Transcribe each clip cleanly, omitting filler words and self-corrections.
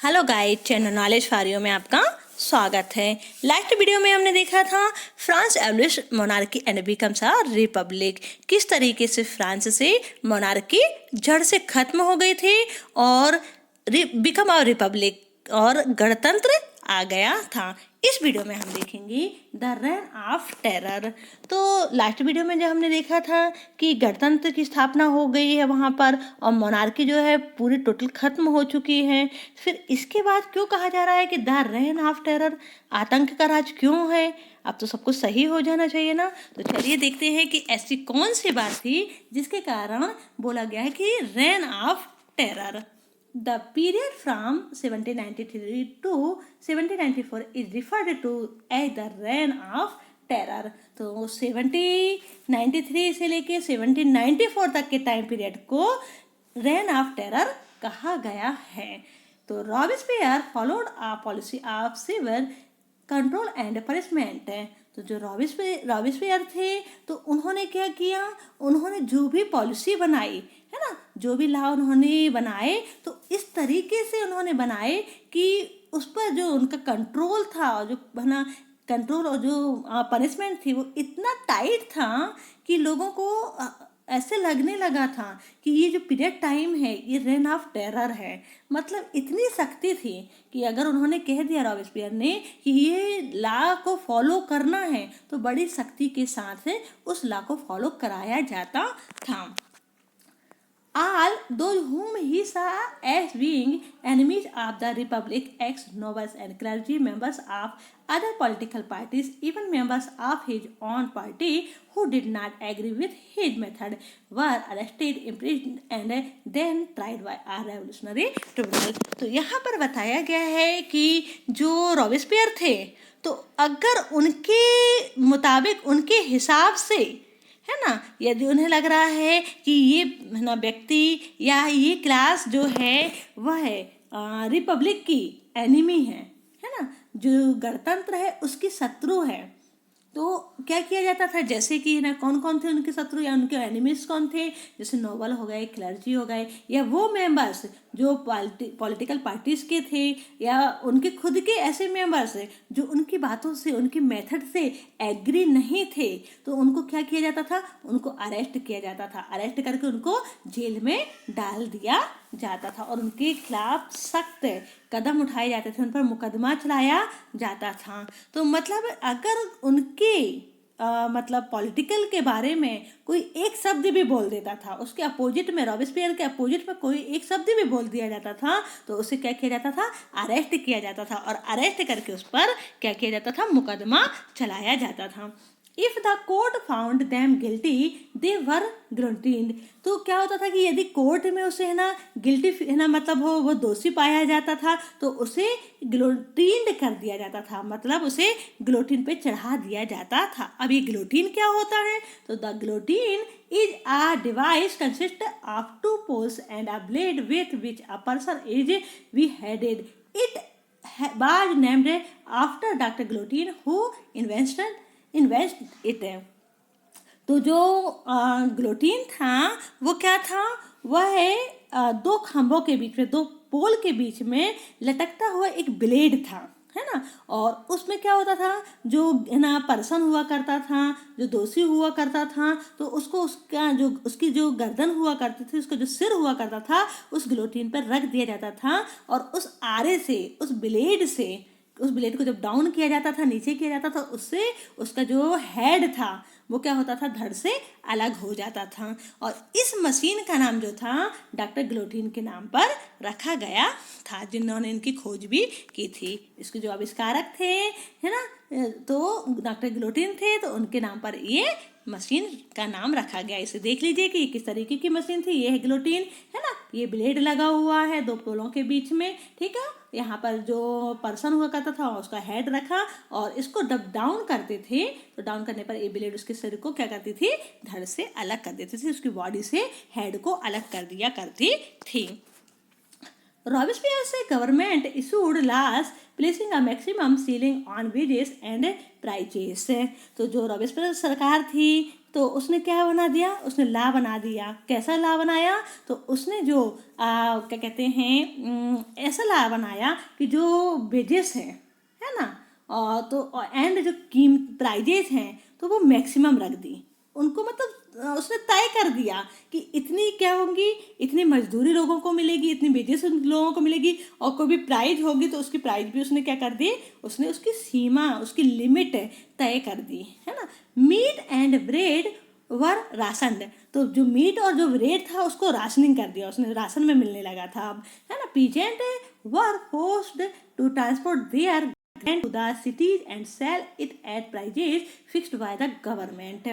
Hello guys, channel knowledge for you में आपका स्वागत है। लास्ट वीडियो में हमने देखा था France abolish monarchy and becomes a republic. किस तरीके से फ्रांस से मोनार्की जड़ से खत्म हो गई थी और बिकम अ रिपब्लिक और गणतंत्र आ गया था। इस वीडियो में हम देखेंगे द रेन ऑफ टेरर। तो लास्ट वीडियो में जब हमने देखा था कि गणतंत्र की स्थापना हो गई है वहाँ पर और मोनार्की जो है पूरी टोटल खत्म हो चुकी है, फिर इसके बाद क्यों कहा जा रहा है कि द रेन ऑफ टेरर, आतंक का राज क्यों है? अब तो सब कुछ सही हो जाना चाहिए ना। तो चलिए देखते हैं कि ऐसी कौन सी बात थी जिसके कारण बोला गया है कि rain of terror. The period from 1793 to 1794 is referred to as the reign of terror। तो 1793 से लेके 1794 तक के टाइम पीरियड को रेन ऑफ टेरर कहा गया है। तो Robespierre followed a policy of severe control and punishment. तो जो रॉबिस्पियर थे तो उन्होंने क्या किया, उन्होंने जो भी पॉलिसी बनाई है ना, जो भी लॉ उन्होंने बनाए तो इस तरीके से उन्होंने बनाए कि उस पर जो उनका कंट्रोल था और जो है ना कंट्रोल और जो पनिशमेंट थी वो इतना टाइट था कि लोगों को ऐसे लगने लगा था कि ये जो पीरियड टाइम है ये रेन ऑफ टेरर है। मतलब इतनी सख्ती थी कि अगर उन्होंने कह दिया रॉबिस्पियर ने कि ये लॉ को फॉलो करना है तो बड़ी सख्ती के साथ उस लॉ को फॉलो कराया जाता था। All those whom he saw as being enemies of the Republic, ex-nobles and clergy, members of other political parties, even members of his own party who did not agree with his method, were arrested, imprisoned and then tried by a revolutionary tribunal। तो यहाँ पर बताया गया है कि जो Robespierre थे तो अगर उनके मुताबिक, उनके हिसाब से है ना, यदि उन्हें लग रहा है कि ये है ना व्यक्ति या ये क्लास जो है वह है रिपब्लिक की एनिमी है ना, जो गणतंत्र है उसकी शत्रु है, तो क्या किया जाता था, जैसे कि ना कौन कौन थे उनके शत्रु या उनके एनिमीज कौन थे, जैसे नोबल हो गए, क्लर्जी हो गए, या वो मेंबर्स जो पॉलिटिकल पार्टीज के थे या उनके खुद के ऐसे मेंबर्स जो उनकी बातों से, उनकी मेथड से एग्री नहीं थे, तो उनको क्या किया जाता था, उनको अरेस्ट किया जाता था। अरेस्ट करके उनको जेल में डाल दिया जाता था और उनके खिलाफ सख्त कदम उठाए जाते थे, उन पर मुकदमा चलाया जाता था। तो मतलब अगर उनके मतलब पॉलिटिकल के बारे में कोई एक शब्द भी बोल देता था, उसके अपोजिट में, रॉबिस्पियर के अपोजिट में कोई एक शब्द भी बोल दिया जाता था तो उसे क्या किया जाता था, अरेस्ट किया जाता था और अरेस्ट करके उस पर क्या किया जाता था, मुकदमा चलाया जाता था। If the court found them guilty, they were guillotined। तो क्या होता था कि यदि कोर्ट में उसे है ना गिल्टी है ना मतलब वो दोषी पाया जाता था तो उसे गिलोटिन कर दिया जाता था, मतलब उसे गिलोटिन पे चढ़ा दिया जाता था। अब ये गिलोटिन क्या होता है, तो the guillotine is a device consist of two poles and a blade with which a person is beheaded। It was named after Dr. Guillotine who invest it. तो जो गिलोटिन था वो क्या था, वह है दो खंभों के बीच में, दो पोल के बीच में लटकता हुआ एक ब्लेड था, है ना, और उसमें क्या होता था, जो है ना पर्सन हुआ करता था, जो दोषी हुआ करता था, तो उसको उसकी जो गर्दन हुआ करती थी, उसका जो सिर हुआ करता था उस गिलोटिन पर रख दिया जाता था और उस आरे से, उस ब्लेड को जब डाउन किया जाता था, नीचे किया जाता था, उससे उसका जो हेड था वो क्या होता था, धड़ से अलग हो जाता था। और इस मशीन का नाम जो था डॉक्टर गिलोटिन के नाम पर रखा गया था, जिन्होंने इनकी खोज भी की थी। इसके जो आविष्कारक थे है ना, तो डॉक्टर गिलोटिन थे, तो उनके नाम पर ये मशीन का नाम रखा गया। इसे देख लीजिए कि किस तरीके की मशीन थी। ये है गिलोटिन, है ना, ये ब्लेड लगा हुआ है दो पोलों के बीच में, ठीक है। यहाँ पर जो पर्सन हुआ करता था उसका हेड रखा और इसको जब डाउन करते थे तो डाउन करने पर ये ब्लेड उसके शरीर को क्या करती थी, धड़ से अलग कर देती थी, उसकी बॉडी से हेड को अलग कर दिया करती थी। रॉबिस्पियर से government issued laws placing a maximum ceiling on wages and prices. तो जो रॉबिस्पियर सरकार थी तो उसने क्या बना दिया, उसने ला बना दिया। कैसा ला बनाया, तो उसने जो क्या कहते हैं ऐसा ला बनाया कि जो वेजेस हैं, है ना, और तो एंड जो प्राइजेज हैं तो वो मैक्सिमम रख दी उनको, मतलब उसने तय कर दिया कि इतनी क्या होंगी, इतनी मजदूरी लोगों को मिलेगी, इतनी वेजेस लोगों को मिलेगी, और कोई भी प्राइज होगी तो उसकी प्राइज भी उसने क्या कर दी, उसने उसकी सीमा, उसकी लिमिट तय कर दी, है ना। Meat and bread were ration, तो जो मीट और जो ब्रेड था उसको राशनिंग कर दिया उसने, राशन में मिलने लगा था अब, है ना। Peasant were forced to transport their and to the cities and sell it at prices fixed by the government।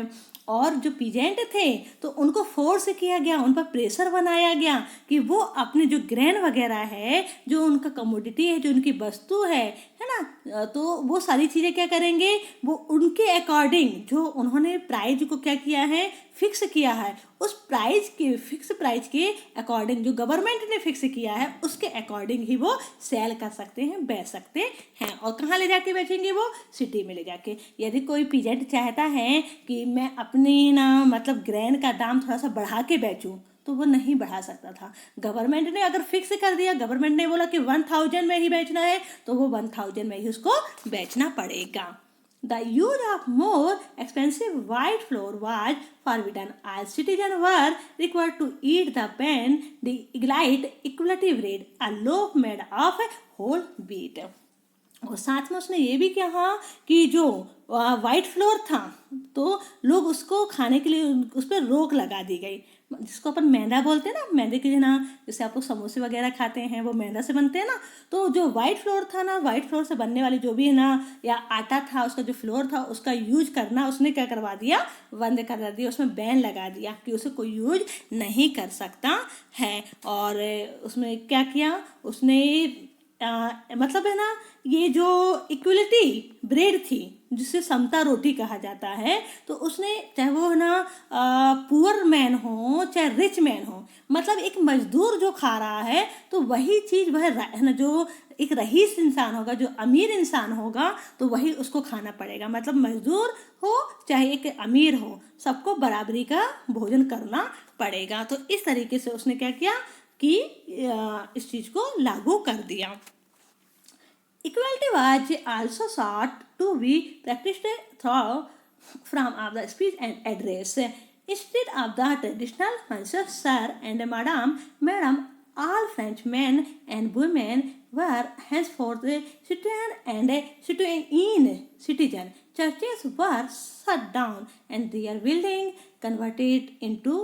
और जो पीजेंट थे तो उनको फोर्स किया गया, उन पर प्रेशर बनाया गया कि वो अपने जो ग्रेन वगैरह है, जो उनका कमोडिटी है, जो उनकी वस्तु है ना, तो वो सारी चीज़ें क्या करेंगे, वो उनके अकॉर्डिंग जो उन्होंने प्राइस को क्या किया है, फिक्स किया है, उस प्राइस के फिक्स प्राइस के अकॉर्डिंग जो गवर्नमेंट ने फिक्स किया है उसके अकॉर्डिंग ही वो सेल कर सकते हैं, बेच सकते हैं। और कहाँ ले जाके बेचेंगे, वो सिटी में ले जाके। यदि कोई पीजेंट चाहता है कि मैं अपनी ना मतलब ग्रेन का दाम थोड़ा सा बढ़ा के बेचूं, तो वो नहीं बढ़ा सकता था। गवर्नमेंट ने अगर फिक्स कर दिया, गवर्नमेंट ने बोला कि 1000 में ही बेचना है, तो वो 1000 में ही उसको बेचना पड़ेगा। The use of more expensive white flour was forbidden as citizens were required to eat the pan, the elite equality bread, a loaf made of whole wheat। और साथ में उसने ये भी कहा कि जो वाइट फ्लोर था तो लोग उसको खाने के लिए उस पर रोक लगा दी गई, जिसको अपन मैदा बोलते हैं ना, मैदे के ना जैसे आप लोग समोसे वगैरह खाते हैं वो मैदा से बनते हैं ना, तो जो वाइट फ्लोर था ना, वाइट फ्लोर से बनने वाली जो भी है ना या आटा था, उसका जो फ्लोर था उसका यूज करना उसने क्या करवा दिया, बंद कर दिया, उसमें बैन लगा दिया कि उसे कोई यूज नहीं कर सकता है। और उसमें क्या किया उसने, मतलब है ना, ये जो इक्वलिटी ब्रेड थी जिसे समता रोटी कहा जाता है, तो उसने चाहे वो है ना पुअर मैन हो चाहे रिच मैन हो, मतलब एक मजदूर जो खा रहा है तो वही चीज़ वह है ना, जो एक रईस इंसान होगा, जो अमीर इंसान होगा तो वही उसको खाना पड़ेगा। मतलब मजदूर हो चाहे एक अमीर हो, सबको बराबरी का भोजन करना पड़ेगा। तो इस तरीके से उसने क्या किया कि इस चीज़ को लागू कर दिया। Equality was also sought to be practiced through from of the speech and address. Instead of the traditional Monsieur, Sir and Madam, all French men and women were henceforth citoyen and citoyenne citizen. Churches were shut down and their building converted into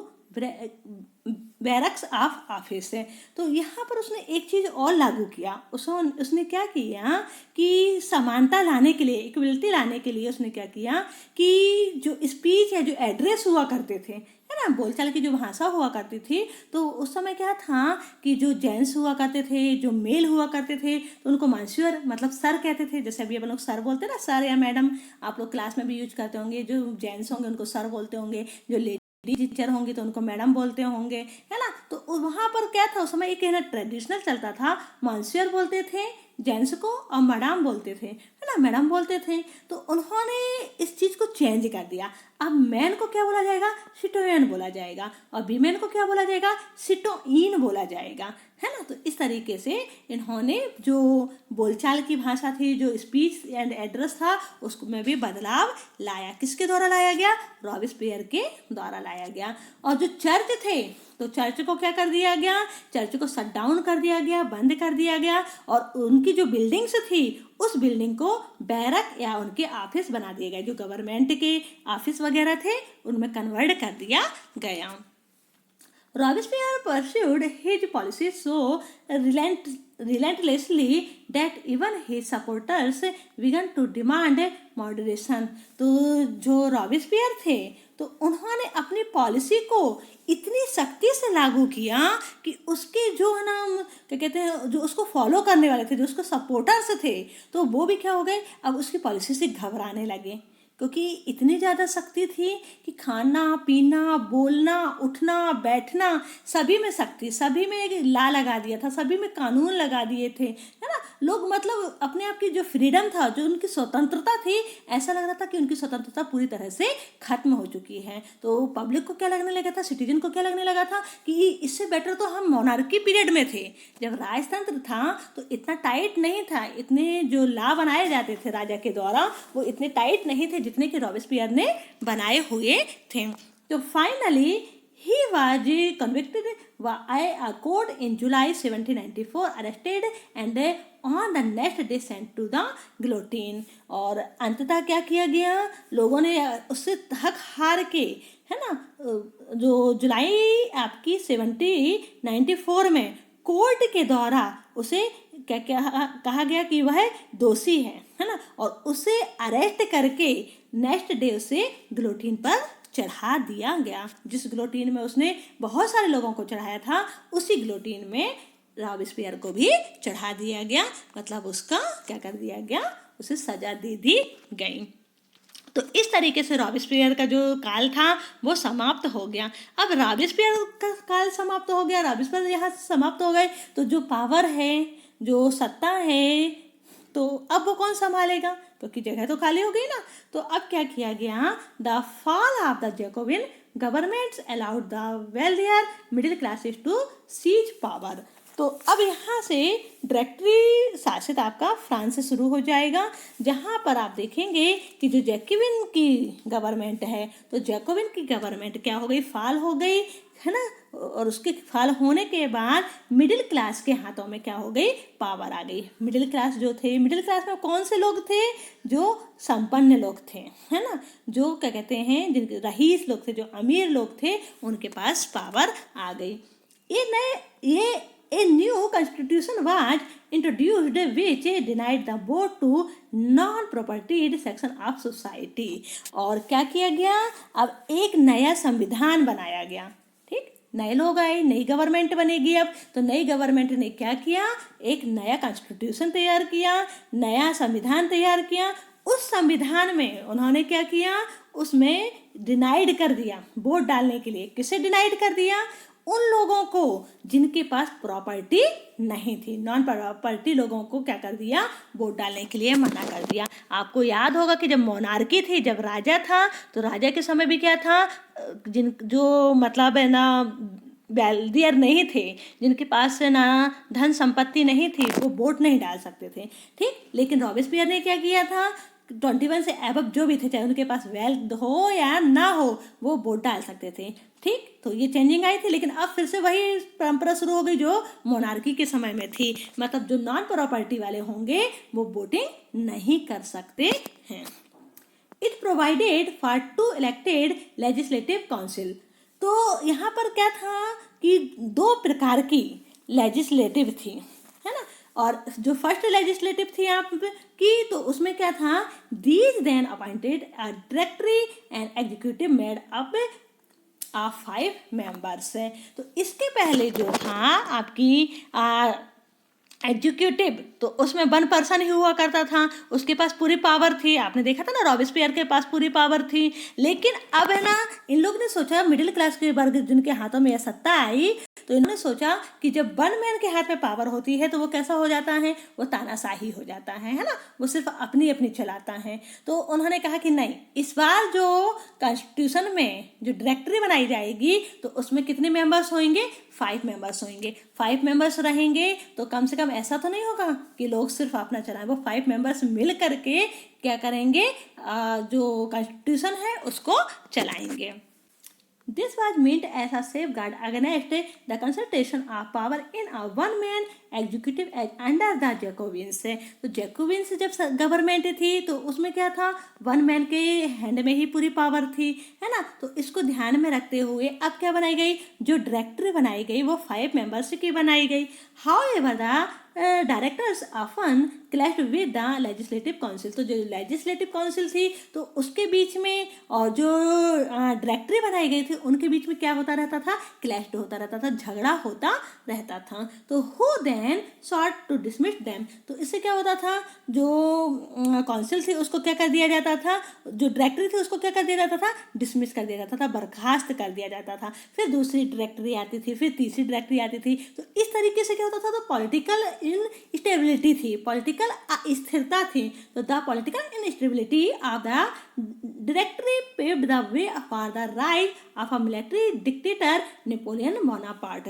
barracks of office है। तो यहाँ पर उसने एक चीज़ और लागू किया, उसने क्या किया कि समानता लाने के लिए, इक्वलिटी लाने के लिए उसने क्या किया कि जो स्पीच या जो एड्रेस हुआ करते थे, है ना, बोलचाल की जो भाषा हुआ करती थी, तो उस समय क्या था कि जो जेंट्स हुआ करते थे, जो मेल हुआ करते थे, तो उनको मॉन्सियर मतलब सर कहते थे। जैसे अभी अपन लोग सर बोलते हैं ना, सर या मैडम, आप लोग क्लास में भी यूज करते होंगे। जो जेंट्स होंगे उनको सर बोलते होंगे, जो टीचर होंगे तो उनको मैडम बोलते होंगे, है ना। तो वहाँ पर क्या था उस समय, एक है ना ट्रेडिशनल चलता था, मॉन्सियर बोलते थे जेंट्स को और मैडम बोलते थे, है ना, मैडम बोलते थे। तो उन्होंने इस चीज़ को चेंज कर दिया। अब मैन को क्या बोला जाएगा, सिटोयन बोला जाएगा, और वीमेन को क्या बोला जाएगा, सिटोइन बोला जाएगा, है ना। तो इस तरीके से इन्होंने जो बोलचाल की भाषा थी, जो स्पीच एंड एड्रेस था, उसको में भी बदलाव लाया। किसके द्वारा लाया गया, रॉबिस्पियर के द्वारा लाया गया। और जो चर्च थे तो चर्च को क्या कर दिया गया, चर्च को शट डाउन कर दिया गया, बंद कर दिया गया, और उनकी जो बिल्डिंग्स थी उस बिल्डिंग को बैरक या उनके ऑफिस बना दिए गए। जो गवर्नमेंट के ऑफिस वगैरह थे उनमें कन्वर्ट कर दिया गया। Robespierre pursued his policy so relentlessly that even his supporters began to demand moderation। तो जो रॉबिस्पियर थे तो उन्होंने अपनी पॉलिसी को इतनी सख्ती से लागू किया कि उसके जो है ना क्या कहते हैं, जो उसको फॉलो करने वाले थे, जो उसको सपोर्टर्स थे, तो वो भी क्या हो गए, अब उसकी पॉलिसी से घबराने लगे, क्योंकि इतनी ज़्यादा सख्ती थी कि खाना पीना बोलना उठना बैठना सभी में सख्ती, सभी में ला लगा दिया था, सभी में कानून लगा दिए थे, है ना। लोग मतलब अपने आप की जो फ्रीडम था, जो उनकी स्वतंत्रता थी, ऐसा लग रहा था कि उनकी स्वतंत्रता पूरी तरह से खत्म हो चुकी है। तो पब्लिक को क्या लगने लगा था, सिटीजन को क्या लगने लगा था कि इससे बेटर तो हम मोनार्की पीरियड में थे, जब राजतंत्र था तो इतना टाइट नहीं था, इतने जो लॉ बनाए जाते थे राजा के द्वारा वो इतने टाइट नहीं थे जितने कि रॉबेस्पियर ने बनाए हुए थे। तो finally he was convicted by a court in July 1794, arrested and on the next day sent to the guillotine। और अंततः क्या किया गया, लोगों ने उससे हक हार के, है ना, जो जुलाई आपकी 1794 में कोर्ट के द्वारा उसे क्या क्या कहा गया कि वह दोषी है ना, और उसे अरेस्ट करके नेक्स्ट डे उसे गिलोटिन पर चढ़ा दिया गया। जिस गिलोटिन में उसने बहुत सारे लोगों को चढ़ाया था, उसी गिलोटिन में रॉबेस्पियर को भी चढ़ा दिया गया, मतलब उसका क्या कर दिया गया, उसे सजा दे दी गई। तो इस तरीके से रॉबेस्पियर का जो काल था वो समाप्त हो गया। अब रॉबेस्पियर का काल समाप्त हो गया, रॉबेस्पियर यहाँ से समाप्त हो गए, तो जो पावर है, जो सत्ता है, तो अब वो कौन संभालेगा, क्योंकि जगह तो खाली हो गई ना। तो अब क्या किया गया, the fall of the Jacobin government's allowed the wealthier middle classes to seize power. तो अब यहाँ से डायरेक्टरी शासित आपका फ्रांस से शुरू हो जाएगा, जहाँ पर आप देखेंगे कि जो जैकोबिन की गवर्नमेंट है, तो जैकोबिन की गवर्नमेंट क्या हो गई, फाल हो गई, है ना, और उसके फाल होने के बाद मिडिल क्लास के हाथों में क्या हो गई, पावर आ गई। मिडिल क्लास जो थे, मिडिल क्लास में कौन से लोग थे, जो संपन्न लोग थे, है ना, जो क्या कहते हैं, जिनके रईस लोग थे, जो अमीर लोग थे, उनके पास पावर आ गई। ये A new constitution was introduced which denied the vote to non-propertied section of society। और क्या किया गया, अब एक नया संविधान बनाया गया, ठीक, नए लोग आए, नई गवर्नमेंट बनेगी। अब तो नई गवर्नमेंट ने क्या किया, एक नया कॉन्स्टिट्यूशन तैयार किया, नया संविधान तैयार किया। उस संविधान में उन्होंने क्या किया, उसमें डिनाइड कर दिया वोट डालने के लिए। किसे डिनाइड कर दिया, उन लोगों को जिनके पास प्रॉपर्टी नहीं थी, नॉन प्रॉपर्टी लोगों को क्या कर दिया, वोट डालने के लिए मना कर दिया। आपको याद होगा कि जब मोनार्की थी, जब राजा था, तो राजा के समय भी क्या था, जो मतलब है ना वेल्थियर नहीं थे, जिनके पास ना धन संपत्ति नहीं थी, वो वोट नहीं डाल सकते थे, ठीक। लेकिन रॉबेस्पियर ने क्या किया था, 21 से एबव जो भी थे, चाहे उनके पास वेल्थ हो या ना हो, वो वोट डाल सकते थे, ठीक। तो ये चेंजिंग आई थी, लेकिन अब फिर से वही परंपरा शुरू हो गई जो मोनार्की के समय में थी, मतलब जो नॉन प्रॉपर्टी वाले होंगे वो वोटिंग नहीं कर सकते हैं। It provided for 2 elected legislative council. तो यहाँ पर क्या था कि 2 प्रकार की लेजिस्लेटिव थी, है ना, और जो फर्स्ट लेजिस्लेटिव थी आप की, तो उसमें क्या था, these then appointed a directory and executive made up of 5 members है। तो इसके पहले जो था आपकी एग्जीक्यूटिव, तो उसमें 1 पर्सन ही हुआ करता था, उसके पास पूरी पावर थी। आपने देखा था ना, रॉबेस्पियर के पास पूरी पावर थी। लेकिन अब है ना, इन लोग ने सोचा, मिडिल क्लास के वर्ग जिनके हाथों में यह सत्ता आई, तो इन्होंने सोचा कि जब 1 मैन के हाथ में पावर होती है तो वो कैसा हो जाता है, वो तानाशाही हो जाता है ना, वो सिर्फ अपनी अपनी चलाता है। तो उन्होंने कहा कि नहीं, इस बार जो कॉन्स्टिट्यूशन में जो डायरेक्टरी बनाई जाएगी, तो उसमें कितने मेंबर्स होंगे, 5 मेंबर्स होंगे। 5 मेंबर्स रहेंगे तो कम से कम ऐसा तो नहीं होगा कि लोग सिर्फ अपना चलाएं, वो 5 मेंबर्स मिल करके क्या करेंगे, जो कॉन्स्टिट्यूशन है उसको चलाएंगे। This was meant as a safeguard against the concentration of power in a one-man executive as under the Jacobins। तो जैकोबिन्स जब गवर्नमेंट थी तो उसमें क्या था, 1 मैन के हैंड में ही पूरी पावर थी, है ना। तो इसको ध्यान में रखते हुए अब क्या बनाई गई, जो डायरेक्टरी बनाई गई वो 5 मेंबर्स की बनाई गई। However, the directors often clashed with the legislative council। तो जो लेजिस्लेटिव काउंसिल थी तो उसके बीच में और जो डायरेक्टरी बनाई गई थी उनके बीच में क्या होता रहता था, क्लैश होता रहता था, झगड़ा होता रहता था। तो who then sought to dismiss them। तो इससे क्या होता था, जो काउंसिल थी उसको क्या कर दिया जाता था, जो डायरेक्टरी थी उसको क्या कर दिया जाता था, डिसमिस कर दिया जाता था, बर्खास्त कर दिया जाता था। फिर दूसरी डायरेक्टरी आती थी, फिर तीसरी डायरेक्टरी आती थी। तो इस तरीके से क्या होता था, तो पॉलिटिकल इनस्टेबिलिटी थी, पॉलिटिकल अस्थिरता थी। तो the political instability of the directory paved the way for the rise of a military dictator Napoleon Bonaparte.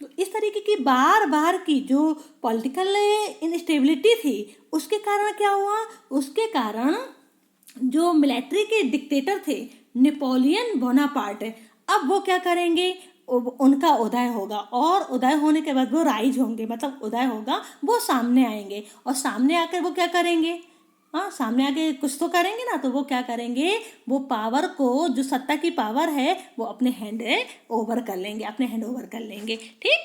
तो इस तरीके की बार बार की जो पॉलिटिकल इनस्टेबिलिटी थी उसके कारण क्या हुआ, उसके कारण जो मिलिट्री के डिक्टेटर थे नेपोलियन बोनापार्ट, अब वो क्या करेंगे, उनका उदय होगा और उदय होने के बाद वो राइज होंगे, मतलब उदय होगा, वो सामने आएंगे और सामने आकर वो क्या करेंगे, हाँ सामने आके कुछ तो करेंगे ना। तो वो क्या करेंगे, वो पावर को, जो सत्ता की पावर है वो अपने हैंड ओवर कर लेंगे, अपने हैंड ओवर कर लेंगे। ठीक,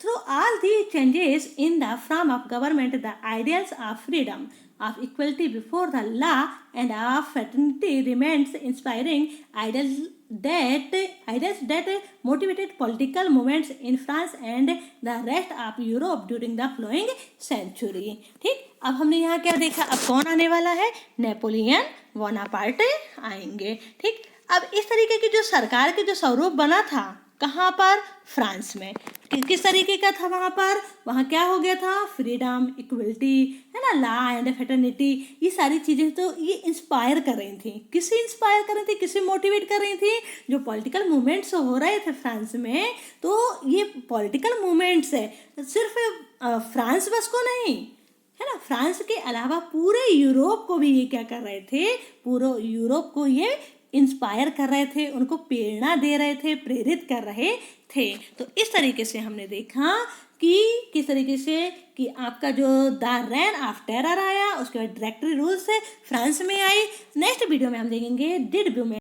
through all these changes in the form of government, the ideals of freedom, of equality before the law, and of fraternity remains inspiring ideals that motivated political movements in France and the rest of Europe during the following century। ठीक, अब हमने यहाँ क्या देखा, अब कौन आने वाला है, नेपोलियन बोनापार्ट आएंगे। ठीक, अब इस तरीके की जो सरकार के जो स्वरूप बना था कहाँ पर, फ्रांस में, किस तरीके का था वहाँ पर, वहाँ क्या हो गया था, फ्रीडम, इक्वलिटी, है ना, लॉ एंड फ्रेटर्निटी, ये सारी चीज़ें तो ये इंस्पायर कर रही थी। किसे इंस्पायर कर रही थी, किसे मोटिवेट कर रही थी, जो पॉलिटिकल मूवमेंट्स हो रहे थे फ्रांस में। तो ये पॉलिटिकल मूवमेंट्स है सिर्फ फ्रांस बस को नहीं, है ना, फ्रांस के अलावा पूरे यूरोप को भी ये क्या कर रहे थे, पूरे यूरोप को ये इंस्पायर कर रहे थे, उनको प्रेरणा दे रहे थे, प्रेरित कर रहे थे। तो इस तरीके से हमने देखा कि किस तरीके से कि आपका जो द रेन ऑफ टेरर आया, उसके बाद डायरेक्टरी रूल्स फ्रांस में आई। नेक्स्ट वीडियो में हम देखेंगे डिड वुमेन